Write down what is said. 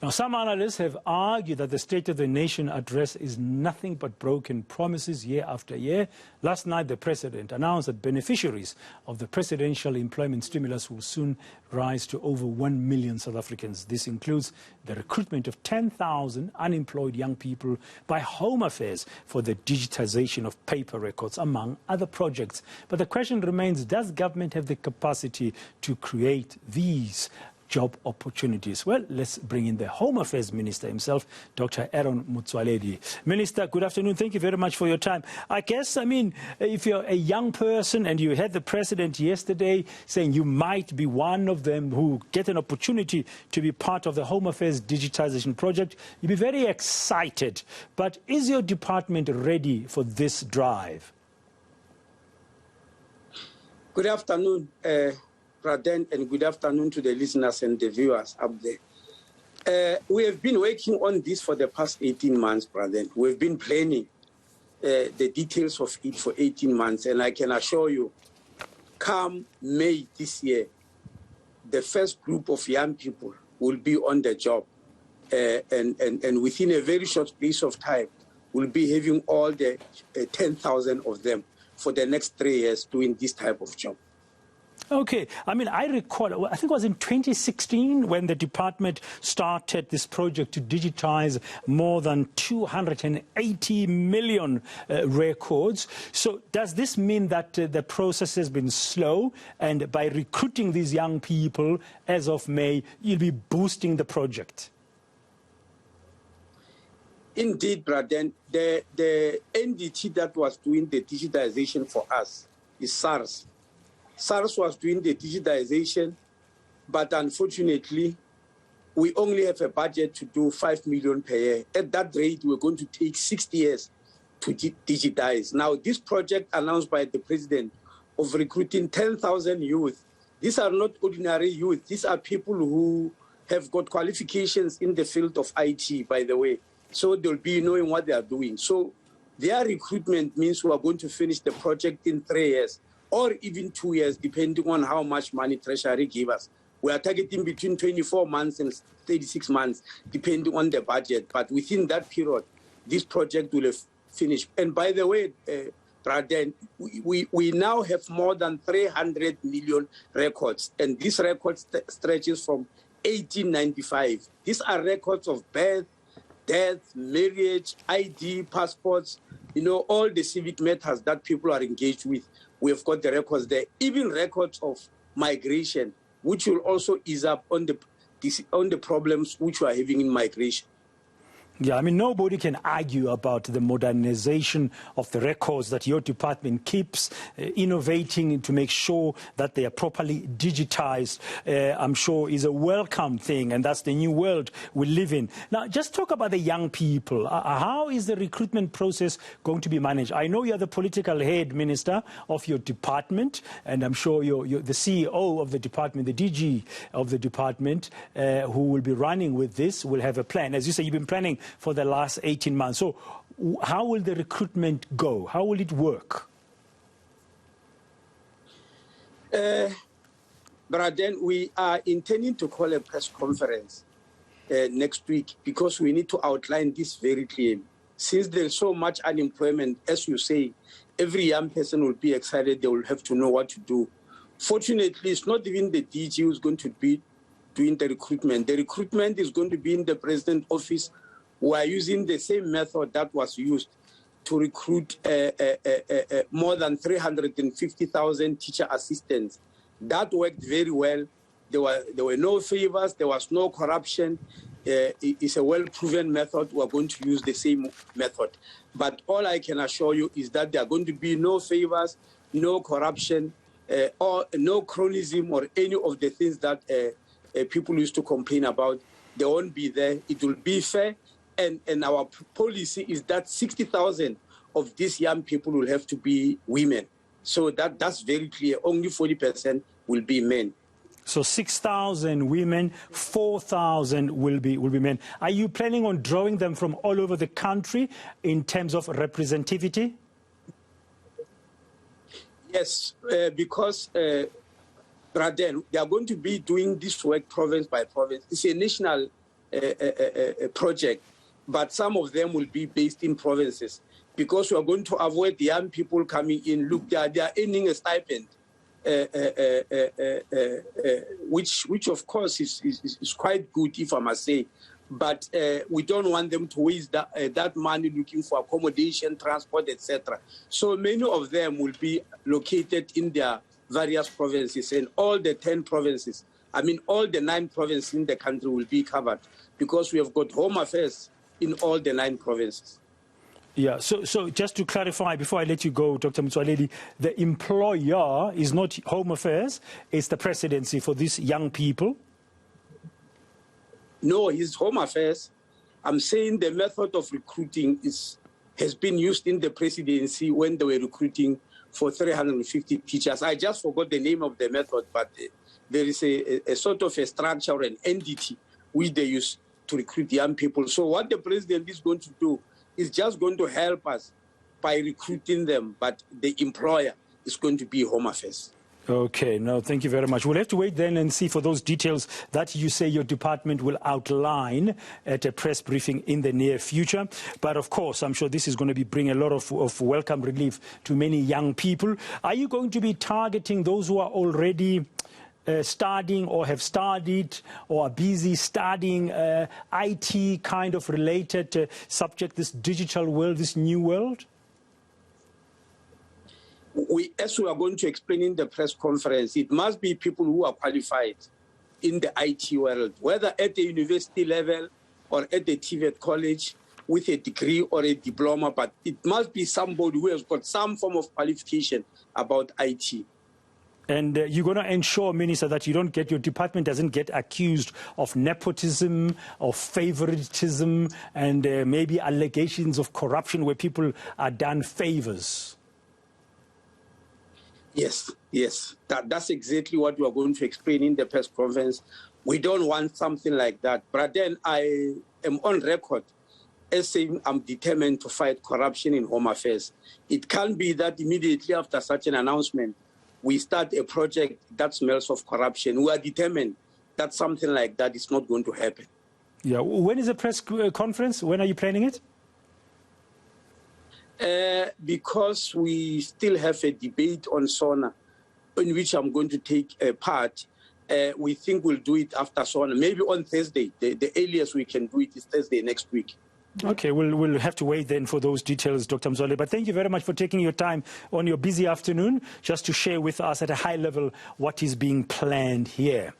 Now, some analysts have argued that the State of the Nation address is nothing but broken promises year after year. Last night, the President announced that beneficiaries of the presidential employment stimulus will soon rise to over 1 million South Africans. This includes the recruitment of 10,000 unemployed young people by Home Affairs for the digitisation of paper records, among other projects. But the question remains, does government have the capacity to create these job opportunities? Well, let's bring in the Home Affairs Minister himself, Dr. Motsoaledi. Minister, good afternoon. Thank you very much for your time. I guess, if you're a young person and you had the President yesterday saying you might be one of them who get an opportunity to be part of the Home Affairs Digitisation project, you'd be very excited. But is your department ready for this drive? Good afternoon, and good afternoon to the listeners and the viewers up there. We have been working on this for the past 18 months, Praden. We've been planning the details of it for 18 months, and I can assure you, come May this year, the first group of young people will be on the job, and within a very short space of time, we'll be having all the 10,000 of them for the next 3 years doing this type of job. Okay. I recall, I think it was in 2016 when the department started this project to digitize more than 280 million records. So does this mean that the process has been slow, and by recruiting these young people as of May, you'll be boosting the project? Indeed, Braden, the NDT that was doing the digitization for us is SARS. SARS was doing the digitization, but unfortunately, we only have a budget to do 5 million per year. At that rate, we're going to take 60 years to digitize. Now, this project announced by the President of recruiting 10,000 youth, these are not ordinary youth. These are people who have got qualifications in the field of IT, by the way. So they'll be knowing what they are doing. So their recruitment means we are going to finish the project in 3 years, or even 2 years, depending on how much money Treasury gave us. We are targeting between 24 months and 36 months, depending on the budget. But within that period, this project will have finished. And by the way, Braden, we now have more than 300 million records. And these records stretches from 1895. These are records of birth, death, marriage, ID, passports, all the civic matters that people are engaged with. We've got the records there, even records of migration, which will also ease up on the problems which we are having in migration. Yeah, nobody can argue about the modernization of the records that your department keeps, innovating to make sure that they are properly digitized. I'm sure is a welcome thing, and that's the new world we live in. Now, just talk about the young people. How is the recruitment process going to be managed? I know you're the political head, Minister, of your department, and I'm sure you're the CEO of the department, the DG of the department, who will be running with this, will have a plan. As you say, you've been planning for the last 18 months. So how will the recruitment go? How will it work? Braden, we are intending to call a press conference next week because we need to outline this very clearly. Since there's so much unemployment, as you say, every young person will be excited. They will have to know what to do. Fortunately, it's not even the DG who's going to be doing the recruitment. The recruitment is going to be in the President's office. We are using the same method that was used to recruit more than 350,000 teacher assistants. That worked very well. There were no favors. There was no corruption. It's a well-proven method. We are going to use the same method. But all I can assure you is that there are going to be no favors, no corruption, or no cronyism or any of the things that people used to complain about. They won't be there. It will be fair. And our policy is that 60,000 of these young people will have to be women. So that's very clear. Only 40% will be men. So 6,000 women, 4,000 will be men. Are you planning on drawing them from all over the country in terms of representativity? Yes, because Braden, they are going to be doing this work province by province. It's a national project, but some of them will be based in provinces, because we are going to avoid the young people coming in. Look, they are earning a stipend, which of course is quite good, if I must say. But we don't want them to waste that money looking for accommodation, transport, etc. So many of them will be located in their various provinces, and all the 10 provinces, I mean all the 9 provinces in the country will be covered, because we have got home affairs in all the 9 provinces. Yeah, so just to clarify, before I let you go, Dr. Motsoaledi, the employer is not Home Affairs, it's the presidency for these young people? No, it's Home Affairs. I'm saying the method of recruiting has been used in the presidency when they were recruiting for 350 teachers. I just forgot the name of the method, but there is a sort of a structure or an entity which they use to recruit young people. So what the president is going to do is just going to help us by recruiting them, but the employer is going to be Home Affairs. Okay, no, thank you very much. We'll have to wait then and see for those details that you say your department will outline at a press briefing in the near future. But of course, I'm sure this is going to bring a lot of welcome relief to many young people. Are you going to be targeting those who are already studying or have studied or are busy studying IT kind of related subject, this digital world, this new world? As we are going to explain in the press conference, it must be people who are qualified in the IT world, whether at the university level or at the TVET college with a degree or a diploma, but it must be somebody who has got some form of qualification about IT. And you're going to ensure, Minister, that your department doesn't get accused of nepotism, of favoritism, and maybe allegations of corruption where people are done favors. Yes. That's exactly what we are going to explain in the press conference. We don't want something like that. But then I am on record as saying I'm determined to fight corruption in Home Affairs. It can't be that immediately after such an announcement, we start a project that smells of corruption. We are determined that something like that is not going to happen. Yeah. When is the press conference? When are you planning it? Because we still have a debate on SONA, in which I'm going to take a part. We think we'll do it after SONA, maybe on Thursday. The earliest we can do it is Thursday next week. Okay, we'll have to wait then for those details, Dr. Motsoaledi. But thank you very much for taking your time on your busy afternoon just to share with us at a high level what is being planned here.